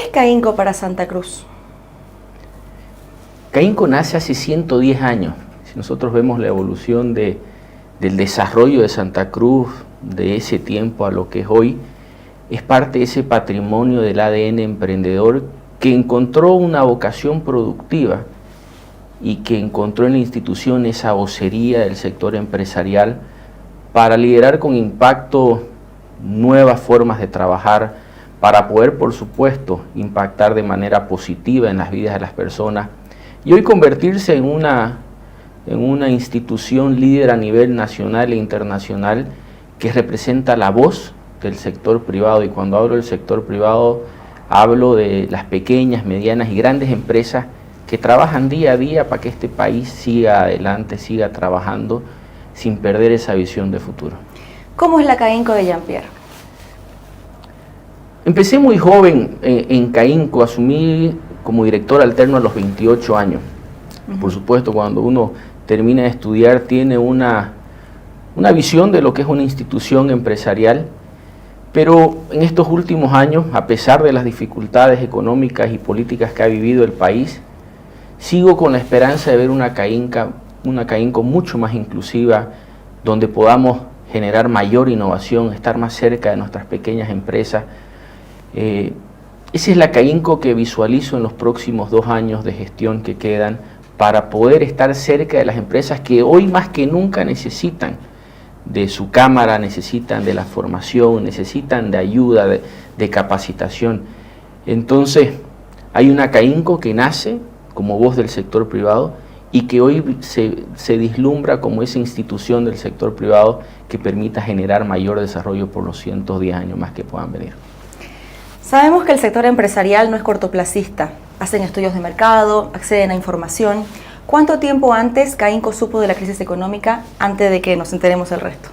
es Caínco para Santa Cruz? Caínco nace hace 110 años. Si nosotros vemos la evolución del desarrollo de Santa Cruz, de ese tiempo a lo que es hoy, es parte de ese patrimonio del ADN emprendedor que encontró una vocación productiva y que encontró en la institución esa vocería del sector empresarial para liderar con impacto nuevas formas de trabajar, para poder, por supuesto, impactar de manera positiva en las vidas de las personas y hoy convertirse en una institución líder a nivel nacional e internacional que representa la voz del sector privado. Y cuando hablo del sector privado, hablo de las pequeñas, medianas y grandes empresas que trabajan día a día para que este país siga adelante, siga trabajando sin perder esa visión de futuro. ¿Cómo es la Caínco de Jean-Pierre? Empecé muy joven en Caínco, asumí como director alterno a los 28 años. Por supuesto, cuando uno termina de estudiar tiene una visión de lo que es una institución empresarial, pero en estos últimos años, a pesar de las dificultades económicas y políticas que ha vivido el país, sigo con la esperanza de ver una Caínco mucho más inclusiva, donde podamos generar mayor innovación, estar más cerca de nuestras pequeñas empresas. Esa es la Caínco que visualizo en los próximos 2 años de gestión que quedan para poder estar cerca de las empresas que hoy más que nunca necesitan de su cámara, necesitan de la formación, necesitan de ayuda, de capacitación. Entonces, hay una Caínco que nace como voz del sector privado y que hoy se vislumbra como esa institución del sector privado que permita generar mayor desarrollo por los 110 años más que puedan venir. Sabemos que el sector empresarial no es cortoplacista, hacen estudios de mercado, acceden a información. ¿Cuánto tiempo antes Caínco supo de la crisis económica antes de que nos enteremos el resto?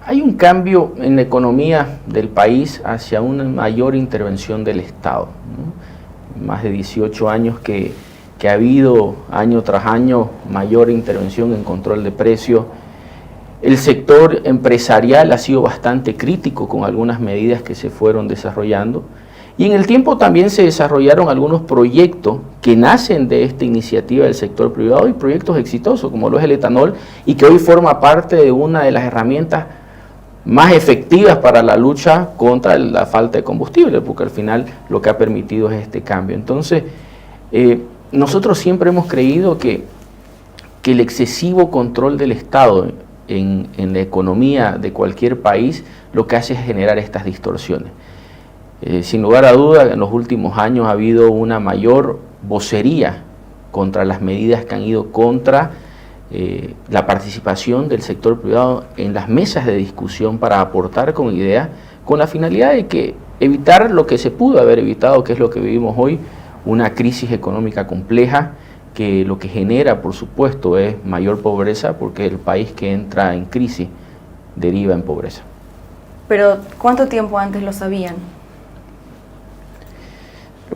Hay un cambio en la economía del país hacia una mayor intervención del Estado, ¿no? Más de 18 años que ha habido año tras año mayor intervención en control de precios. El sector empresarial ha sido bastante crítico con algunas medidas que se fueron desarrollando y en el tiempo también se desarrollaron algunos proyectos que nacen de esta iniciativa del sector privado y proyectos exitosos como lo es el etanol y que hoy forma parte de una de las herramientas más efectivas para la lucha contra la falta de combustible, porque al final lo que ha permitido es este cambio. Entonces, nosotros siempre hemos creído que el excesivo control del Estado en la economía de cualquier país lo que hace es generar estas distorsiones. Sin lugar a duda, en los últimos años ha habido una mayor vocería contra las medidas que han ido contra la participación del sector privado en las mesas de discusión para aportar con ideas, con la finalidad de que evitar lo que se pudo haber evitado, que es lo que vivimos hoy, una crisis económica compleja, que lo que genera, por supuesto, es mayor pobreza, porque el país que entra en crisis deriva en pobreza. Pero, ¿cuánto tiempo antes lo sabían?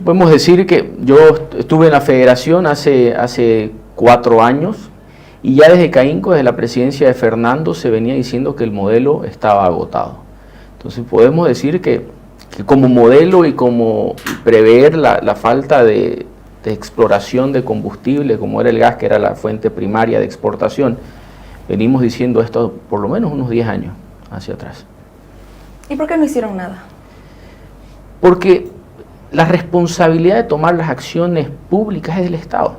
Podemos decir que yo estuve en la federación hace 4 años, y ya desde Caínco, desde la presidencia de Fernando, se venía diciendo que el modelo estaba agotado. Entonces podemos decir que como modelo y como prever la falta de exploración de combustible, como era el gas, que era la fuente primaria de exportación, venimos diciendo esto por lo menos unos 10 años hacia atrás. ¿Y por qué no hicieron nada? Porque la responsabilidad de tomar las acciones públicas es del Estado.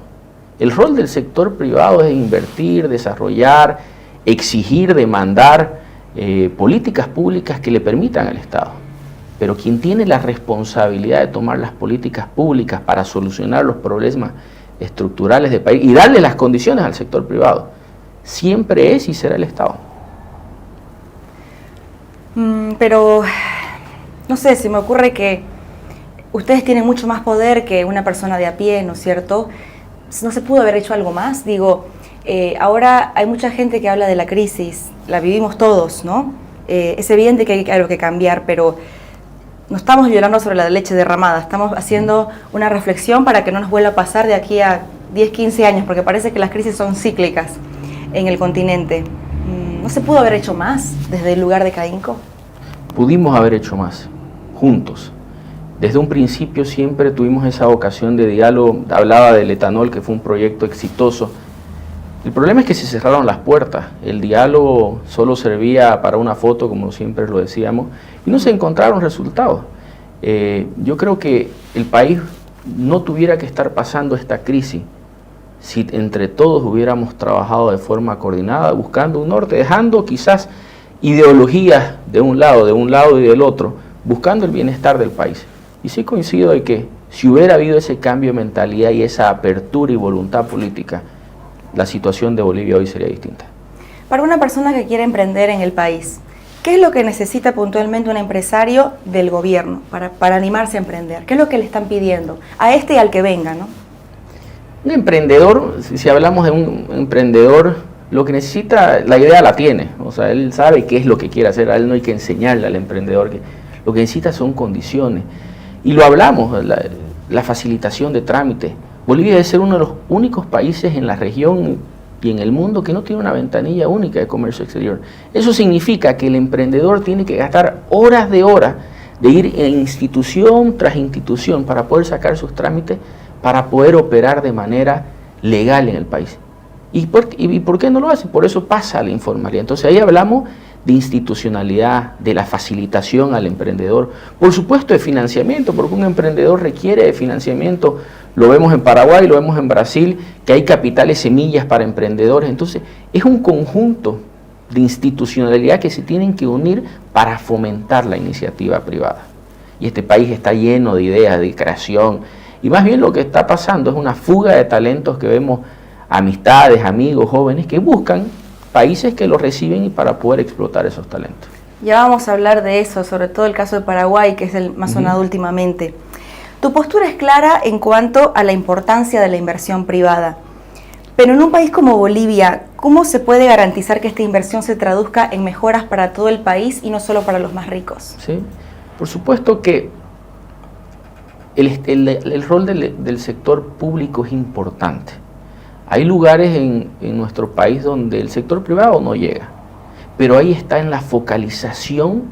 El rol del sector privado es invertir, desarrollar, exigir, demandar políticas públicas que le permitan al Estado. Pero quien tiene la responsabilidad de tomar las políticas públicas para solucionar los problemas estructurales del país y darle las condiciones al sector privado, siempre es y será el Estado. Pero, no sé, se me ocurre que ustedes tienen mucho más poder que una persona de a pie, ¿no es cierto? ¿No se pudo haber hecho algo más? Digo, ahora hay mucha gente que habla de la crisis, la vivimos todos, ¿no? Es evidente que hay algo que cambiar, pero no estamos llorando sobre la leche derramada, estamos haciendo una reflexión para que no nos vuelva a pasar de aquí a 10, 15 años, porque parece que las crisis son cíclicas en el continente. ¿No se pudo haber hecho más desde el lugar de Caínco? Pudimos haber hecho más, juntos. Desde un principio siempre tuvimos esa vocación de diálogo. Hablaba del etanol, que fue un proyecto exitoso. El problema es que se cerraron las puertas. El diálogo solo servía para una foto, como siempre lo decíamos, y no se encontraron resultados. Yo creo que el país no tuviera que estar pasando esta crisis si entre todos hubiéramos trabajado de forma coordinada, buscando un norte, dejando quizás ideologías de un lado y del otro, buscando el bienestar del país. Y sí coincido de que si hubiera habido ese cambio de mentalidad y esa apertura y voluntad política, la situación de Bolivia hoy sería distinta. Para una persona que quiere emprender en el país, ¿qué es lo que necesita puntualmente un empresario del gobierno para animarse a emprender? ¿Qué es lo que le están pidiendo a este y al que venga, ¿no? Un emprendedor, si hablamos de un emprendedor, lo que necesita, la idea la tiene, o sea, él sabe qué es lo que quiere hacer, a él no hay que enseñarle al emprendedor, que lo que necesita son condiciones. Y lo hablamos, la facilitación de trámites. Bolivia debe ser uno de los únicos países en la región y en el mundo que no tiene una ventanilla única de comercio exterior. Eso significa que el emprendedor tiene que gastar horas de ir en institución tras institución para poder sacar sus trámites, para poder operar de manera legal en el país. ¿Y por qué no lo hace? Por eso pasa a la informalidad. Entonces ahí hablamos de institucionalidad, de la facilitación al emprendedor, por supuesto de financiamiento, porque un emprendedor requiere de financiamiento. Lo vemos en Paraguay, lo vemos en Brasil, que hay capitales semillas para emprendedores. Entonces es un conjunto de institucionalidad que se tienen que unir para fomentar la iniciativa privada. Y este país está lleno de ideas, de creación, y más bien lo que está pasando es una fuga de talentos que vemos, amistades, amigos, jóvenes que buscan países que los reciben y para poder explotar esos talentos. Ya vamos a hablar de eso, sobre todo el caso de Paraguay, que es el más sonado últimamente. Tu postura es clara en cuanto a la importancia de la inversión privada, pero en un país como Bolivia, ¿cómo se puede garantizar que esta inversión se traduzca en mejoras para todo el país y no solo para los más ricos? Sí, por supuesto que el rol del sector público es importante. Hay lugares en nuestro país donde el sector privado no llega, pero ahí está en la focalización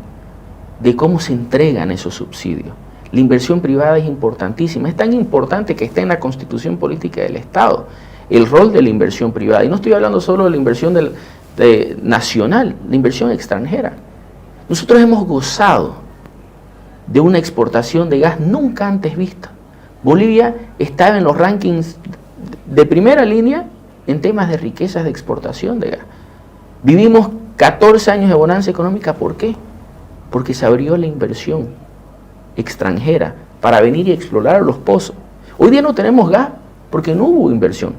de cómo se entregan esos subsidios. La inversión privada es importantísima, es tan importante que está en la Constitución Política del Estado, el rol de la inversión privada. Y no estoy hablando solo de la inversión nacional, la inversión extranjera. Nosotros hemos gozado de una exportación de gas nunca antes vista. Bolivia estaba en los rankings de primera línea en temas de riquezas de exportación de gas. Vivimos 14 años de bonanza económica. ¿Por qué? Porque se abrió la inversión extranjera para venir y explorar los pozos. Hoy día no tenemos gas porque no hubo inversión.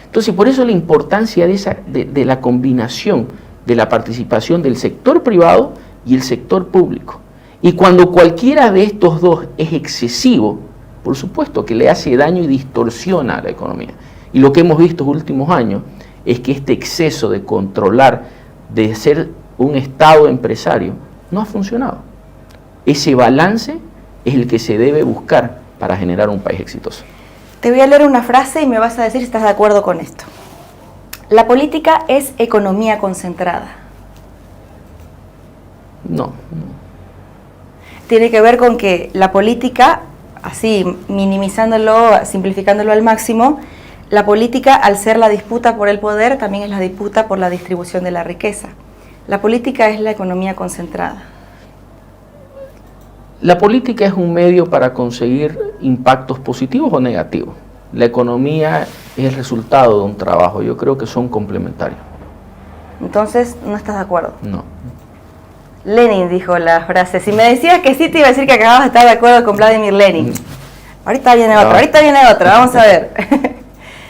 Entonces, por eso la importancia de la combinación de la participación del sector privado y el sector público. Y cuando cualquiera de estos dos es excesivo, por supuesto que le hace daño y distorsiona a la economía. Y lo que hemos visto en los últimos años es que este exceso de controlar, de ser un Estado empresario, no ha funcionado. Ese balance es el que se debe buscar para generar un país exitoso. Te voy a leer una frase y me vas a decir si estás de acuerdo con esto. La política es economía concentrada. No. Tiene que ver con que la política, así minimizándolo, simplificándolo al máximo, la política, al ser la disputa por el poder, también es la disputa por la distribución de la riqueza. La política es la economía concentrada. La política es un medio para conseguir impactos positivos o negativos. La economía es el resultado de un trabajo. Yo creo que son complementarios. Entonces, ¿no estás de acuerdo? No. Lenin dijo la frase. Si me decías que sí, te iba a decir que acabas de estar de acuerdo con Vladimir Lenin. Ahorita viene otra, vamos a ver.